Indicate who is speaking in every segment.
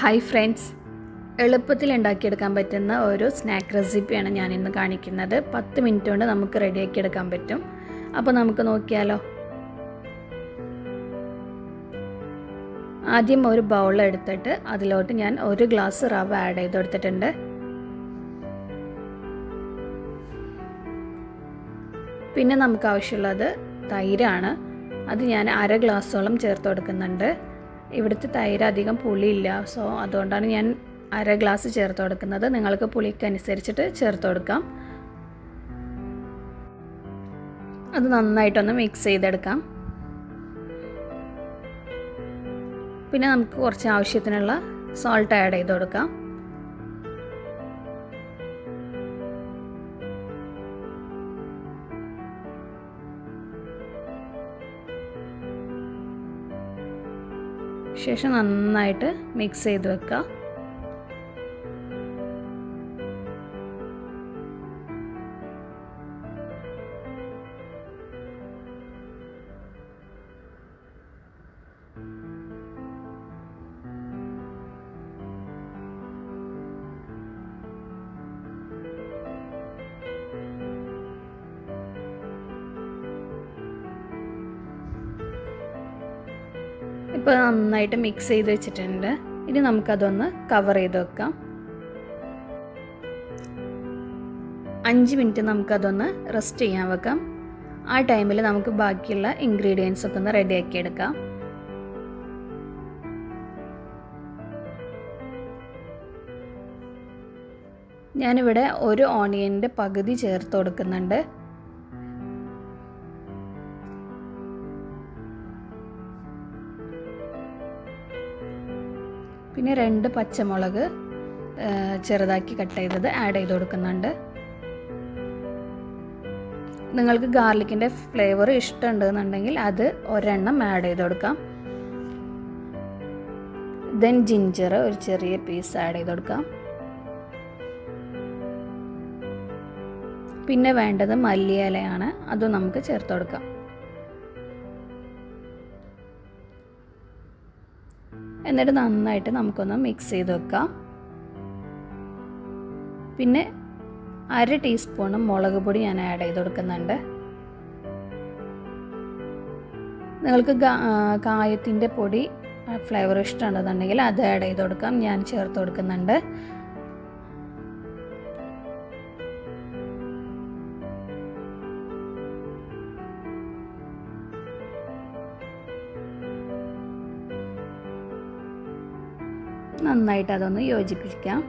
Speaker 1: Hi friends, എളുപ്പത്തിൽ ഉണ്ടാക്കിയെടുക്കാൻ പറ്റുന്ന ഒരു സ്നാക്ക് റെസിപ്പിയാണ് ഞാനിന്ന് കാണിക്കുന്നത്. 10 മിനിറ്റ് കൊണ്ട് നമുക്ക് റെഡിയാക്കി എടുക്കാൻ പറ്റും. അപ്പോൾ നമുക്ക് നോക്കിയാലോ. ആദ്യം ഒരു ബൗൾ എടുത്തിട്ട് അതിലോട്ട് ഞാൻ 1 ഗ്ലാസ് റവ ആഡ് ചെയ്ത് കൊടുത്തിട്ടുണ്ട്. പിന്നെ നമുക്ക് ആവശ്യമുള്ളത് തൈരാണ്. അത് ഞാൻ 1/2 ഗ്ലാസോളം ചേർത്ത് കൊടുക്കുന്നുണ്ട്. ഇവിടുത്തെ തൈര് അധികം പുളിയില്ല, സോ അതുകൊണ്ടാണ് ഞാൻ 1/2 ഗ്ലാസ് ചേർത്ത് കൊടുക്കുന്നത്. നിങ്ങൾക്ക് പുളിക്കനുസരിച്ചിട്ട് ചേർത്ത് കൊടുക്കാം. അത് നന്നായിട്ടൊന്ന് മിക്സ് ചെയ്തെടുക്കാം. പിന്നെ നമുക്ക് കുറച്ച് ആവശ്യത്തിനുള്ള സോൾട്ട് ആഡ് ചെയ്ത് കൊടുക്കാം. ശേഷം നന്നായിട്ട് മിക്സ് ചെയ്ത് വെക്കുക. ഇപ്പോൾ നന്നായിട്ട് മിക്സ് ചെയ്ത് വെച്ചിട്ടുണ്ട്. ഇനി നമുക്കതൊന്ന് കവർ ചെയ്ത് വെക്കാം. 5 മിനിറ്റ് നമുക്കതൊന്ന് റെസ്റ്റ് ചെയ്യാൻ വെക്കാം. ആ ടൈമിൽ നമുക്ക് ബാക്കിയുള്ള ഇൻഗ്രീഡിയൻസ് ഒക്കെ ഒന്ന് റെഡിയാക്കി എടുക്കാം. ഞാനിവിടെ ഒരു ഓണിയൻ്റെ പകുതി ചേർത്ത് കൊടുക്കുന്നുണ്ട്. പിന്നെ 2 പച്ചമുളക് ചെറുതാക്കി കട്ട് ചെയ്തത് ആഡ് ചെയ്ത് കൊടുക്കുന്നുണ്ട്. നിങ്ങൾക്ക് ഗാർലിക്കിൻ്റെ ഫ്ലേവർ ഇഷ്ടമുണ്ടെന്നുണ്ടെങ്കിൽ അത് ഒരെണ്ണം ആഡ് ചെയ്ത് കൊടുക്കാം. ദെൻ ജിഞ്ചർ ഒരു ചെറിയ പീസ് ആഡ് ചെയ്ത് കൊടുക്കാം. പിന്നെ വേണ്ടത് മല്ലിയിലയാണ്, അതും നമുക്ക് ചേർത്ത് കൊടുക്കാം. എന്നിട്ട് നന്നായിട്ട് നമുക്കൊന്ന് മിക്സ് ചെയ്ത് വെക്കാം. പിന്നെ 1/2 ടീസ്പൂൺ മുളക് പൊടി ഞാൻ ആഡ് ചെയ്ത് കൊടുക്കുന്നുണ്ട്. നിങ്ങൾക്ക് കായത്തിൻ്റെ പൊടി ഫ്ലേവർ ഇഷ്ടമുണ്ടെന്നുണ്ടെങ്കിൽ അത് ആഡ് ചെയ്ത് കൊടുക്കാം. ഞാൻ ചേർത്ത് കൊടുക്കുന്നുണ്ട്. നന്നായിട്ട് അതൊന്ന് യോജിപ്പിക്കാം.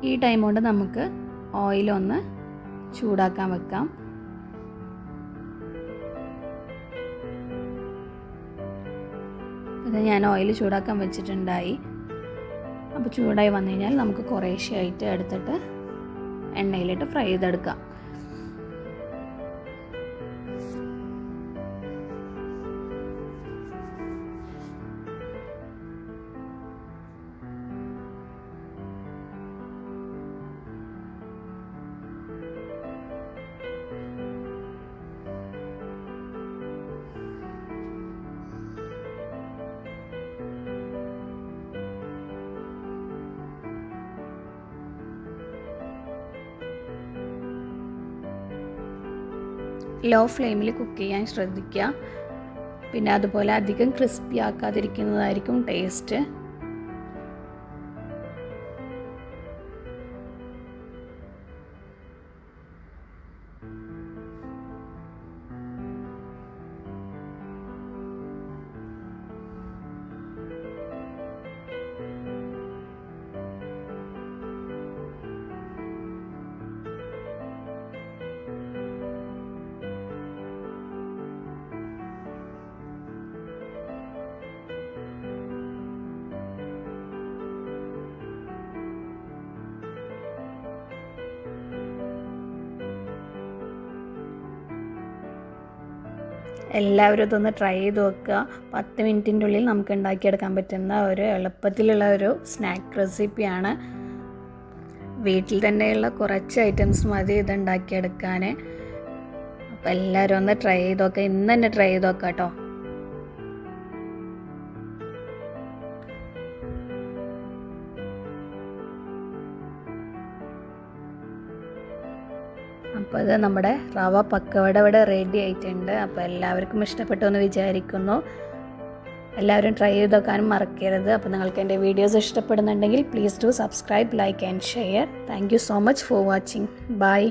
Speaker 1: ഈ ടൈം കൊണ്ട് നമുക്ക് ഓയിലൊന്ന് ചൂടാക്കാൻ വെക്കാം. അത് ഞാൻ ഓയിൽ ചൂടാക്കാൻ വെച്ചിട്ടുണ്ടായി. അപ്പോൾ ചൂടായി വന്നു കഴിഞ്ഞാൽ നമുക്ക് കുറേശ്ശെയായിട്ട് എടുത്തിട്ട് എണ്ണയിലിട്ട് ഫ്രൈ ചെയ്തെടുക്കാം. ലോ ഫ്ലെയിമിൽ കുക്ക് ചെയ്യാൻ ശ്രദ്ധിക്കുക. പിന്നെ അതുപോലെ അധികം ക്രിസ്പി ആക്കാതിരിക്കുന്നതായിരിക്കും ടേസ്റ്റ്. എല്ലാവരും ഇതൊന്ന് ട്രൈ ചെയ്ത് നോക്കുക. 10 മിനിറ്റിൻ്റെ ഉള്ളിൽ നമുക്ക് ഉണ്ടാക്കിയെടുക്കാൻ പറ്റുന്ന ഒരു എളുപ്പത്തിലുള്ള ഒരു സ്നാക്ക് റെസിപ്പിയാണ്. വീട്ടിൽ തന്നെയുള്ള കുറച്ച് ഐറ്റംസ് മതി ഇത് ഉണ്ടാക്കിയെടുക്കാൻ. അപ്പോൾ എല്ലാവരും ഒന്ന് ട്രൈ ചെയ്ത് നോക്കാം, ഇന്ന് തന്നെ ട്രൈ ചെയ്ത് നോക്കാം കേട്ടോ. അപ്പോൾ ഇത് നമ്മുടെ റവ പക്കവട ഇവിടെ റെഡി ആയിട്ടുണ്ട്. അപ്പോൾ എല്ലാവർക്കും ഇഷ്ടപ്പെട്ടു എന്ന് വിചാരിക്കുന്നു. എല്ലാവരും ട്രൈ ചെയ്ത് നോക്കാനും മറക്കരുത്. അപ്പോൾ നിങ്ങൾക്ക് എൻ്റെ വീഡിയോസ് ഇഷ്ടപ്പെടുന്നുണ്ടെങ്കിൽ please do subscribe, like and share. Thank you so much for watching. By.